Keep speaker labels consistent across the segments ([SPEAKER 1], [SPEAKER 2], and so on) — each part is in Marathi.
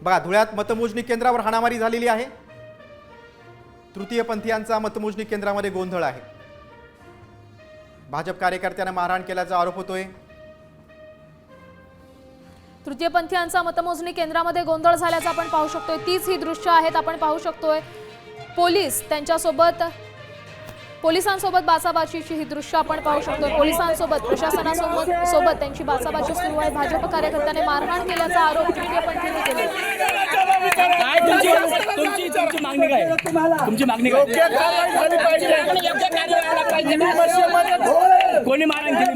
[SPEAKER 1] बघा, धुळ्यात मतमोजणी केंद्रावर हाणामारी झालेली आहे। तृतीयपंथीयांचा मतमोजणी केंद्रामध्ये गोंधळ आहे। भाजप कार्यकर्त्यांना मारहाण केल्याचा आरोप होतोय।
[SPEAKER 2] तृतीयपंथीयांचा मतमोजणी केंद्रामध्ये गोंधळ झाल्याचं आपण पाहू शकतोय। तीच ही दृश्य आहेत आपण पाहू शकतोय। पोलिसांसोबत बाचाबाचीची ही दृश्य आपण पाहू शकतो। पोलिसांसोबत प्रशासनासोबत त्यांची बाचाबाची सुरू आहे। भाजप कार्यकर्त्याने मारहाण केल्याचा आरोप तृतीयपंथीने केला।
[SPEAKER 3] तुमची मागणी काय? तुमची मागणी काय? कोणी मारहाण केली?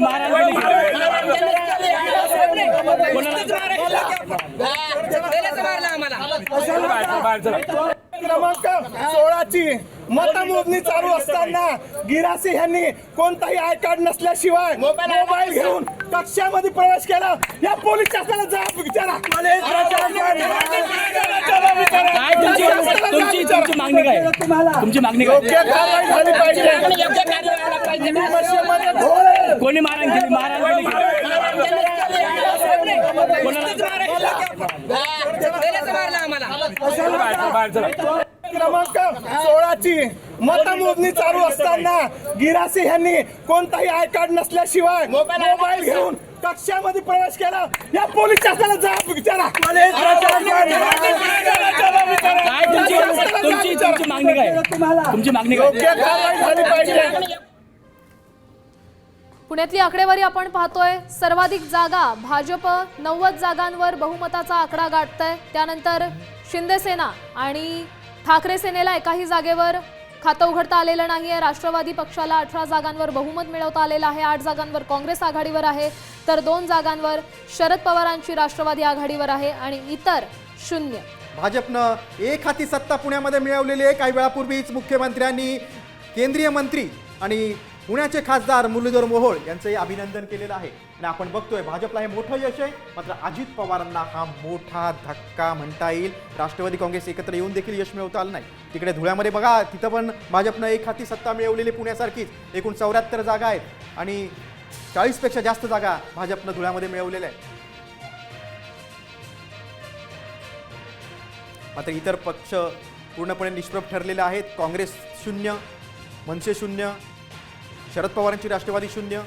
[SPEAKER 4] क्रमांक 16 ची मतमोजणी चालू असताना गिरासे यांनी कोणताही आय कार्ड नसल्याशिवाय मोबाईल घेऊन कक्षामध्ये प्रवेश केला। या पोलीस शासनाला जबाब विचारा।
[SPEAKER 3] तुमची मागणी काय? तुमची मागणी काय? कोणी मारहाण केली?
[SPEAKER 4] क्रमांक 16 ची मतमोजणी चालू असताना गिरासे यांनी कोणताही आय कार्ड नसल्याशिवाय मोबाईल घेऊन कक्षामध्ये प्रवेश केला। या पोलीस शासनाला जबाब विचारा।
[SPEAKER 3] तुमची मागणी काय? तुमची मागणी काय?
[SPEAKER 2] पुण्यातली आकडेवारी आपण पाहतोय। सर्वाधिक जागा भाजप 90 जागांवर बहुमताचा आकडा गाठतंय। त्यानंतर शिंदे सेना आणि ठाकरे सेनेला एकाही जागेवर खातं उघडता आलेलं नाहीये। राष्ट्रवादी पक्षाला 18 जागांवर बहुमत मिळवता आलेलं आहे। 8 जागांवर काँग्रेस आघाडीवर आहे, तर 2 जागांवर शरद पवारांची राष्ट्रवादी आघाडीवर आहे आणि इतर 0।
[SPEAKER 1] भाजपनं एक हाती सत्ता पुण्यामध्ये मिळवलेली आहे। काही वेळापूर्वीच मुख्यमंत्र्यांनी केंद्रीय मंत्री आणि पुण्याचे खासदार मुरलीधर मोहोळ यांचंही अभिनंदन केलेलं आहे आणि आपण बघतोय भाजपला हे मोठं यश आहे। मात्र अजित पवारांना हा मोठा धक्का म्हणता येईल। राष्ट्रवादी काँग्रेस एकत्र येऊन देखील यश मिळवता आलं नाही। तिकडे धुळ्यामध्ये बघा, तिथं पण भाजपनं एक हाती सत्ता मिळवलेली पुण्यासारखीच। एकूण 74 जागा आहेत आणि 40 पेक्षा जास्त जागा भाजपनं धुळ्यामध्ये मिळवलेल्या आहेत। मात्र इतर पक्ष पूर्णपणे निष्प्रभ ठरलेले आहेत। काँग्रेस 0, मनसे 0, शरद पवारांची राष्ट्रवादी 0,